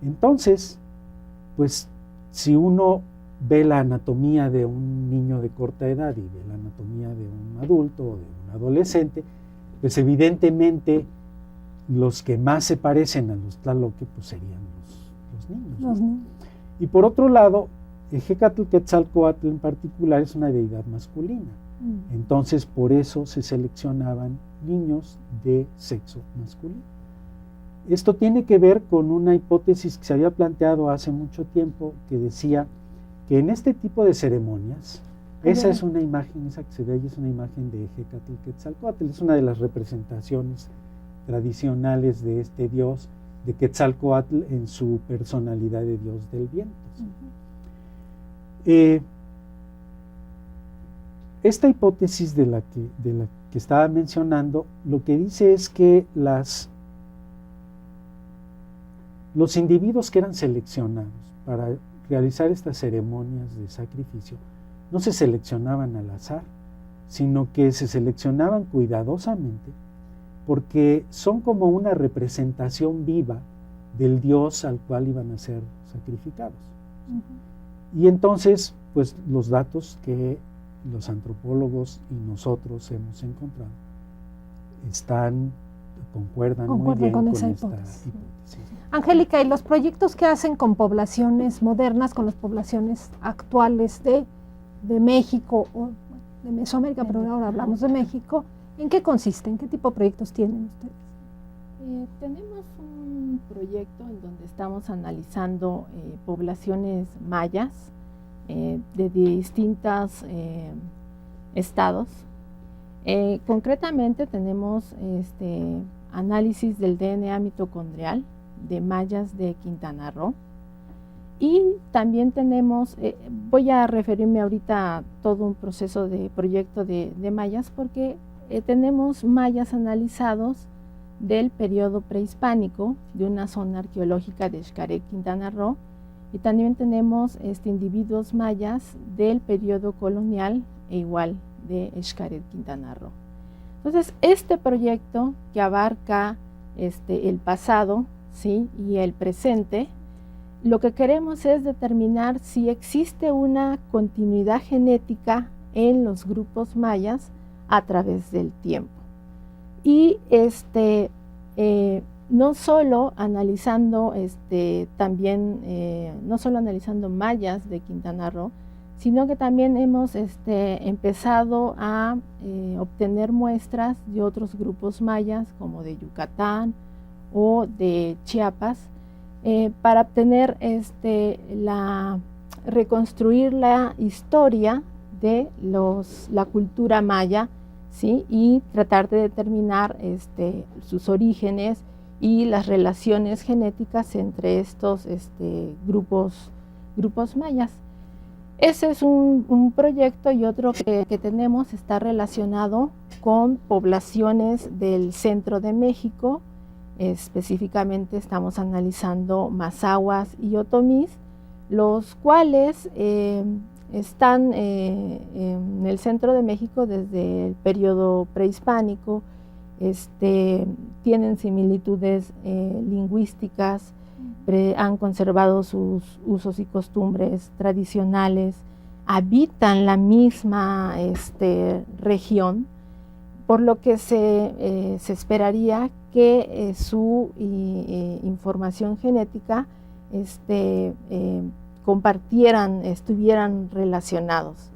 Entonces, pues si uno ve la anatomía de un niño de corta edad y ve la anatomía de un adulto o de un adolescente, pues evidentemente los que más se parecen a los tlaloque pues serían los niños, ¿no? Los niños. Y por otro lado, Ejecatl-Quetzalcóatl en particular es una deidad masculina. Entonces, por eso se seleccionaban niños de sexo masculino. Esto tiene que ver con una hipótesis que se había planteado hace mucho tiempo, que decía que en este tipo de ceremonias, esa es una imagen, esa que se ve ahí es una imagen de Hecatl Quetzalcóatl, es una de las representaciones tradicionales de este dios, de Quetzalcóatl en su personalidad de dios del viento. Esta hipótesis de la que estaba mencionando, lo que dice es que los individuos que eran seleccionados para realizar estas ceremonias de sacrificio no se seleccionaban al azar, sino que se seleccionaban cuidadosamente porque son como una representación viva del Dios al cual iban a ser sacrificados. Y entonces, pues los datos que los antropólogos y nosotros hemos encontrado concuerdan muy bien con esta hipótesis. Angélica, ¿y los proyectos que hacen con poblaciones modernas, con las poblaciones actuales de México o de Mesoamérica, pero ahora hablamos de México, ¿en qué consisten? ¿Qué tipo de proyectos tienen ustedes? Tenemos un proyecto en donde estamos analizando poblaciones mayas de distintos estados. Concretamente tenemos análisis del DNA mitocondrial de mayas de Quintana Roo, y también tenemos, voy a referirme ahorita a todo un proceso de proyecto de mayas, porque tenemos mayas analizados del periodo prehispánico de una zona arqueológica de Xcaret, Quintana Roo, y también tenemos individuos mayas del periodo colonial e igual de Xcaret, Quintana Roo. Entonces, este proyecto que abarca el pasado, ¿sí?, y el presente, lo que queremos es determinar si existe una continuidad genética en los grupos mayas a través del tiempo. Y no solo analizando no solo analizando mayas de Quintana Roo, sino que también hemos empezado a obtener muestras de otros grupos mayas, como de Yucatán o de Chiapas, para obtener reconstruir la historia de la cultura maya, ¿sí?, y tratar de determinar sus orígenes y las relaciones genéticas entre estos grupos mayas. Ese es un proyecto, y otro que tenemos está relacionado con poblaciones del centro de México. Específicamente estamos analizando mazahuas y otomís, los cuales están en el centro de México desde el periodo prehispánico, tienen similitudes lingüísticas, han conservado sus usos y costumbres tradicionales, habitan la misma región, por lo que se esperaría que su información genética estuvieran relacionados.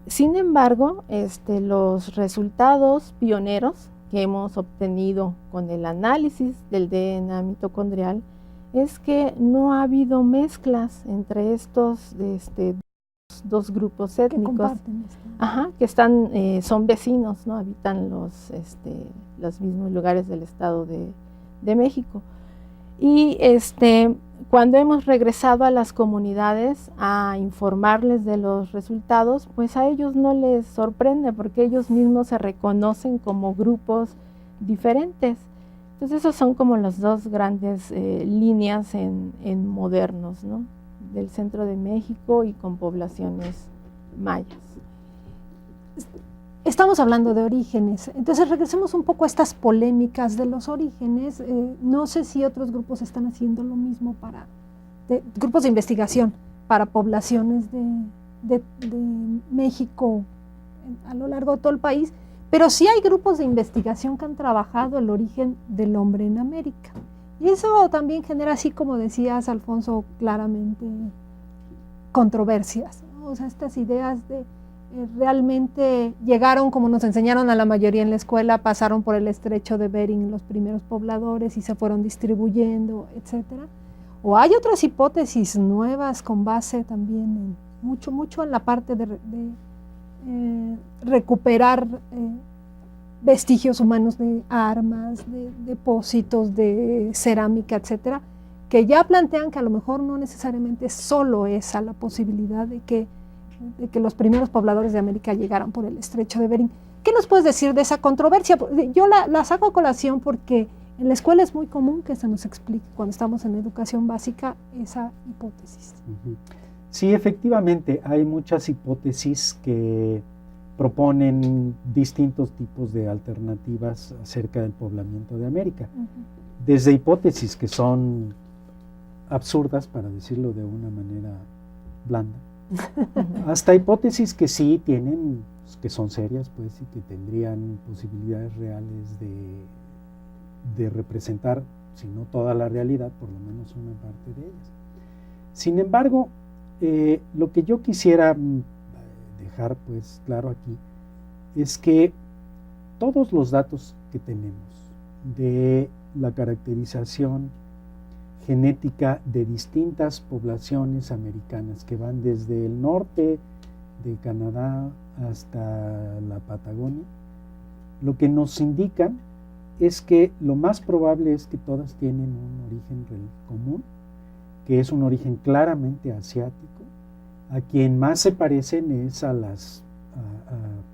Sin embargo, los resultados pioneros que hemos obtenido con el análisis del DNA mitocondrial es que no ha habido mezclas entre estos dos grupos étnicos que son vecinos, ¿no? Habitan los mismos lugares del Estado de México. Y cuando hemos regresado a las comunidades a informarles de los resultados, pues a ellos no les sorprende, porque ellos mismos se reconocen como grupos diferentes. Entonces esos son como las dos grandes líneas en modernos, ¿no?, del centro de México y con poblaciones mayas. Estamos hablando de orígenes, entonces regresemos un poco a estas polémicas de los orígenes. No sé si otros grupos están haciendo lo mismo grupos de investigación para poblaciones de México a lo largo de todo el país, pero sí hay grupos de investigación que han trabajado el origen del hombre en América. Y eso también genera, así como decías, Alfonso, claramente controversias, ¿no? O sea, estas ideas de realmente llegaron, como nos enseñaron a la mayoría en la escuela, pasaron por el estrecho de Bering los primeros pobladores y se fueron distribuyendo, etcétera. O hay otras hipótesis nuevas con base también mucho en la parte de recuperar vestigios humanos de armas, de depósitos de cerámica, etcétera, que ya plantean que a lo mejor no necesariamente solo esa la posibilidad de que los primeros pobladores de América llegaran por el estrecho de Bering. ¿Qué nos puedes decir de esa controversia? Yo la saco a colación porque en la escuela es muy común que se nos explique cuando estamos en educación básica esa hipótesis. Sí, efectivamente, hay muchas hipótesis que proponen distintos tipos de alternativas acerca del poblamiento de América. Desde hipótesis que son absurdas, para decirlo de una manera blanda, hasta hipótesis que sí tienen, que son serias, pues, y que tendrían posibilidades reales de representar, si no toda la realidad, por lo menos una parte de ellas. Sin embargo, lo que yo quisiera dejar pues claro aquí es que todos los datos que tenemos de la caracterización genética de distintas poblaciones americanas que van desde el norte de Canadá hasta la Patagonia, lo que nos indican es que lo más probable es que todas tienen un origen común, que es un origen claramente asiático. A quien más se parecen es a las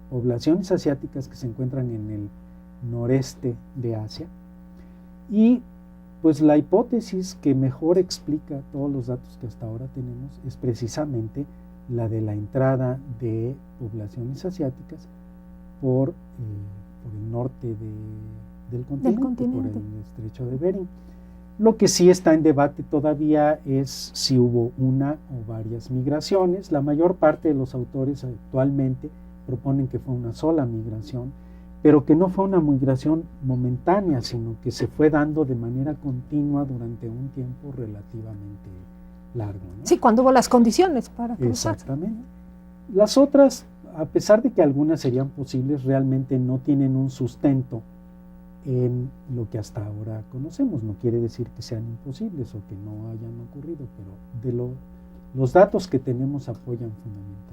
poblaciones asiáticas que se encuentran en el noreste de Asia. Y pues la hipótesis que mejor explica todos los datos que hasta ahora tenemos es precisamente la de la entrada de poblaciones asiáticas por el norte del continente, por el estrecho de Bering. Lo que sí está en debate todavía es si hubo una o varias migraciones. La mayor parte de los autores actualmente proponen que fue una sola migración, pero que no fue una migración momentánea, sino que se fue dando de manera continua durante un tiempo relativamente largo, ¿no? Sí, cuando hubo las condiciones para cruzar. Exactamente. Las otras, a pesar de que algunas serían posibles, realmente no tienen un sustento en lo que hasta ahora conocemos. No quiere decir que sean imposibles o que no hayan ocurrido, pero los datos que tenemos apoyan fundamentalmente.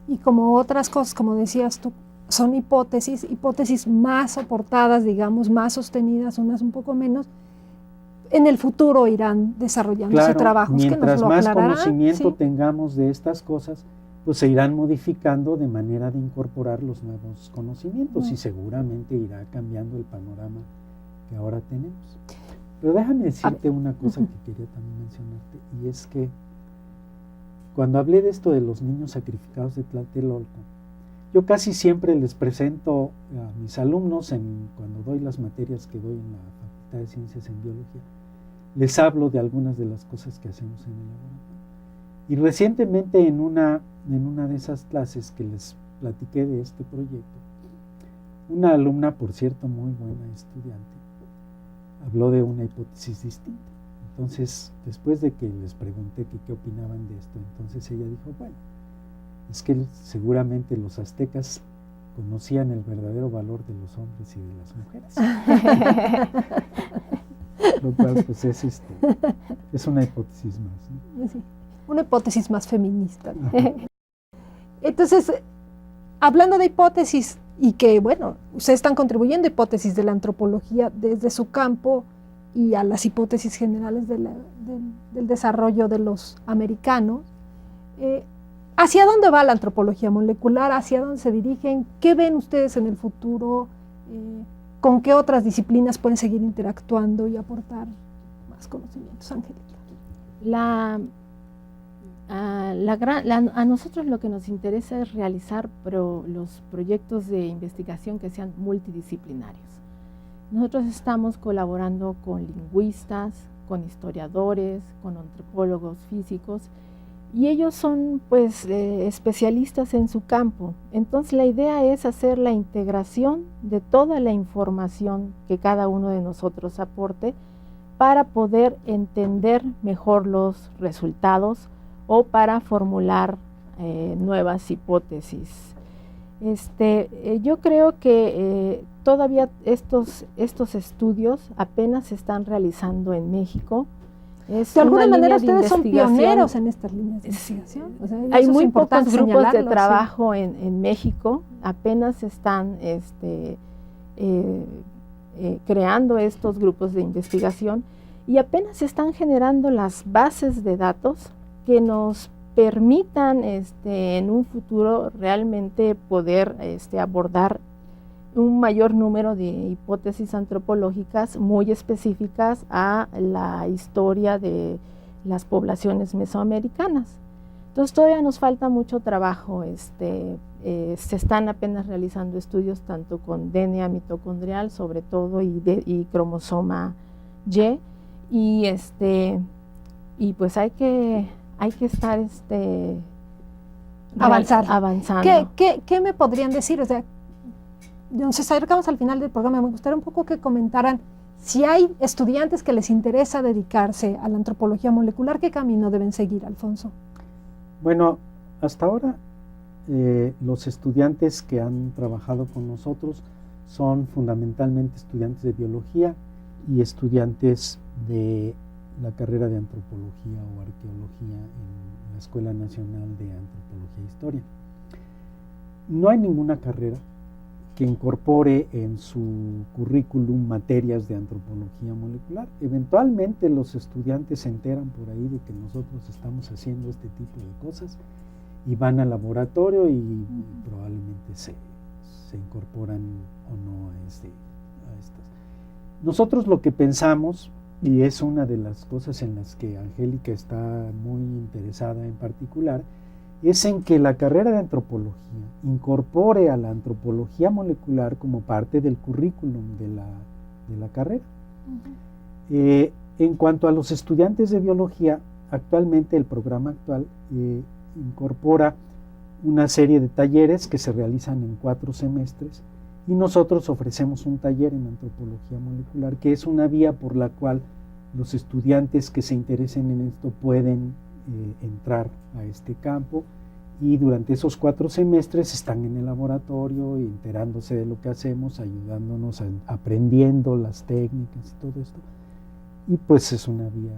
Y como otras cosas, como decías tú, son hipótesis más soportadas, digamos, más sostenidas, unas un poco menos. En el futuro irán desarrollándose trabajos que nos lo aclararán. Mientras más conocimiento tengamos de estas cosas, pues se irán modificando de manera de incorporar los nuevos conocimientos y seguramente irá cambiando el panorama que ahora tenemos. Pero déjame decirte una cosa que quería también mencionarte, y es que cuando hablé de esto de los niños sacrificados de Tlatelolco, yo casi siempre les presento a mis alumnos, cuando doy las materias que doy en la Facultad de Ciencias en Biología, les hablo de algunas de las cosas que hacemos en el laboratorio. Y recientemente en una de esas clases que les platiqué de este proyecto, una alumna, por cierto, muy buena estudiante, habló de una hipótesis distinta. Entonces, después de que les pregunté que qué opinaban de esto, entonces ella dijo, bueno, es que seguramente los aztecas conocían el verdadero valor de los hombres y de las mujeres. Lo cual pues es una hipótesis más, ¿no? Sí, una hipótesis más feminista. Entonces, hablando de hipótesis, y que bueno, ustedes están contribuyendo a hipótesis de la antropología desde su campo y a las hipótesis generales del desarrollo de los americanos, ¿hacia dónde va la antropología molecular? ¿Hacia dónde se dirigen? ¿Qué ven ustedes en el futuro? ¿Con qué otras disciplinas pueden seguir interactuando y aportar más conocimientos, Angélica? A nosotros lo que nos interesa es realizar los proyectos de investigación que sean multidisciplinarios. Nosotros estamos colaborando con lingüistas, con historiadores, con antropólogos físicos, y ellos son pues especialistas en su campo. Entonces la idea es hacer la integración de toda la información que cada uno de nosotros aporte para poder entender mejor los resultados o para formular nuevas hipótesis. Yo creo que todavía estos estudios apenas se están realizando en México. De alguna manera ustedes son pioneros en estas líneas de investigación. O sea, hay muy pocos grupos de trabajo en México, apenas están creando estos grupos de investigación y apenas se están generando las bases de datos que nos permitan en un futuro realmente poder abordar un mayor número de hipótesis antropológicas muy específicas a la historia de las poblaciones mesoamericanas. Entonces todavía nos falta mucho trabajo, se están apenas realizando estudios tanto con DNA mitocondrial sobre todo y cromosoma Y, y pues hay que estar avanzando. ¿Qué me podrían decir? O sea, nos acercamos al final del programa, me gustaría un poco que comentaran si hay estudiantes que les interesa dedicarse a la antropología molecular, ¿qué camino deben seguir, Alfonso? Bueno, hasta ahora los estudiantes que han trabajado con nosotros son fundamentalmente estudiantes de biología y estudiantes de la carrera de antropología o arqueología en la Escuela Nacional de Antropología e Historia. No hay ninguna carrera que incorpore en su currículum materias de antropología molecular. Eventualmente los estudiantes se enteran por ahí de que nosotros estamos haciendo este tipo de cosas y van al laboratorio y probablemente se incorporan o no a estas. Nosotros lo que pensamos, y es una de las cosas en las que Angélica está muy interesada en particular, es en que la carrera de antropología incorpore a la antropología molecular como parte del currículum de la carrera. En cuanto a los estudiantes de biología, actualmente el programa actual incorpora una serie de talleres que se realizan en 4 semestres y nosotros ofrecemos un taller en antropología molecular que es una vía por la cual los estudiantes que se interesen en esto pueden entrar a este campo y durante esos 4 semestres están en el laboratorio enterándose de lo que hacemos, ayudándonos, aprendiendo las técnicas y todo esto, y pues es una vía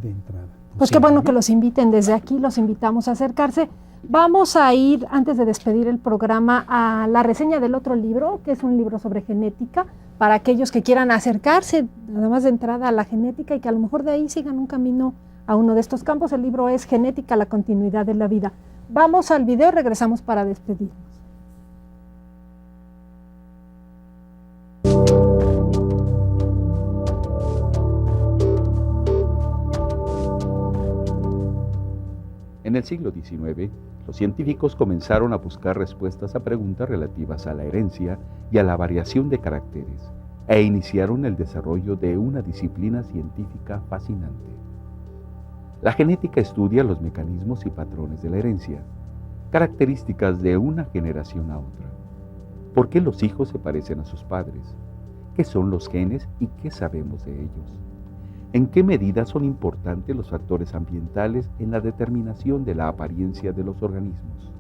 de entrada. Pues qué bueno que los inviten desde aquí, los invitamos a acercarse. Vamos a ir, antes de despedir el programa, a la reseña del otro libro, que es un libro sobre genética, para aquellos que quieran acercarse, nada más de entrada a la genética y que a lo mejor de ahí sigan un camino a uno de estos campos. El libro es Genética, la continuidad de la vida. Vamos al video y regresamos para despedirnos. En el siglo XIX, los científicos comenzaron a buscar respuestas a preguntas relativas a la herencia y a la variación de caracteres, e iniciaron el desarrollo de una disciplina científica fascinante. La genética estudia los mecanismos y patrones de la herencia, características de una generación a otra. ¿Por qué los hijos se parecen a sus padres? ¿Qué son los genes y qué sabemos de ellos? ¿En qué medida son importantes los factores ambientales en la determinación de la apariencia de los organismos?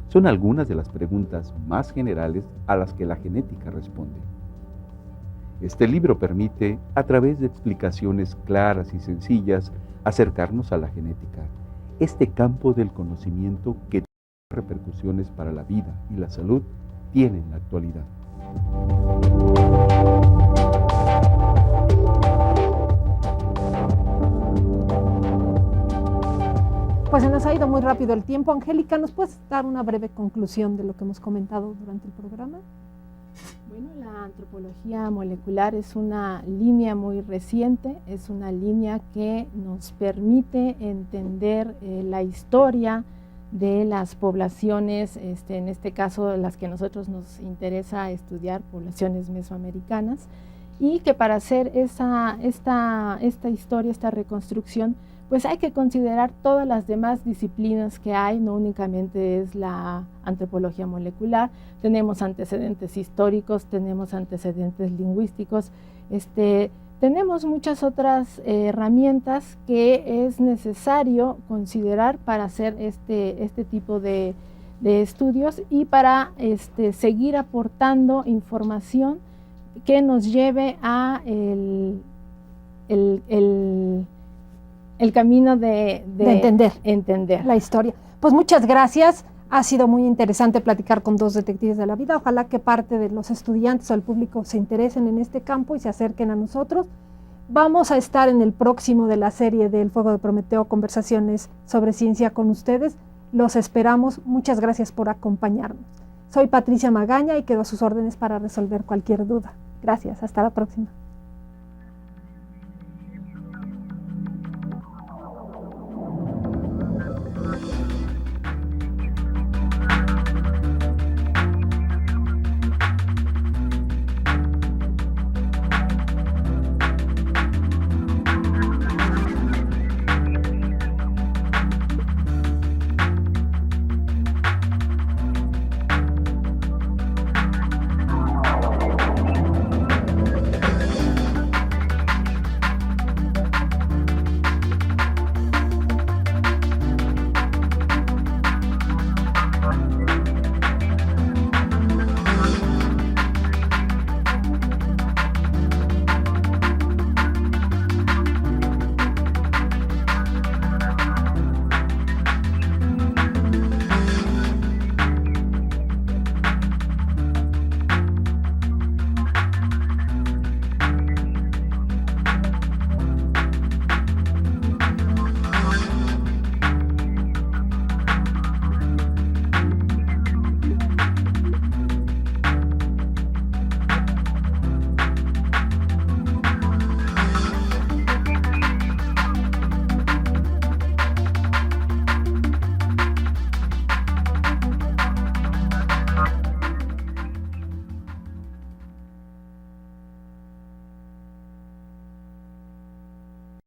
Son algunas de las preguntas más generales a las que la genética responde. Este libro permite, a través de explicaciones claras y sencillas, acercarnos a la genética, este campo del conocimiento que repercusiones para la vida y la salud tiene en la actualidad. Pues se nos ha ido muy rápido el tiempo. Angélica, ¿nos puedes dar una breve conclusión de lo que hemos comentado durante el programa? Bueno, la antropología molecular es una línea muy reciente, es una línea que nos permite entender la historia de las poblaciones, en este caso las que a nosotros nos interesa estudiar, poblaciones mesoamericanas, y que para hacer esta historia, esta reconstrucción, pues hay que considerar todas las demás disciplinas que hay, no únicamente es la antropología molecular, tenemos antecedentes históricos, tenemos antecedentes lingüísticos, tenemos muchas otras herramientas que es necesario considerar para hacer este tipo de estudios y para seguir aportando información que nos lleve a el camino de entender la historia. Pues muchas gracias. Ha sido muy interesante platicar con dos detectives de la vida. Ojalá que parte de los estudiantes o el público se interesen en este campo y se acerquen a nosotros. Vamos a estar en el próximo de la serie del Fuego de Prometeo, conversaciones sobre ciencia con ustedes. Los esperamos. Muchas gracias por acompañarnos. Soy Patricia Magaña y quedo a sus órdenes para resolver cualquier duda. Gracias. Hasta la próxima.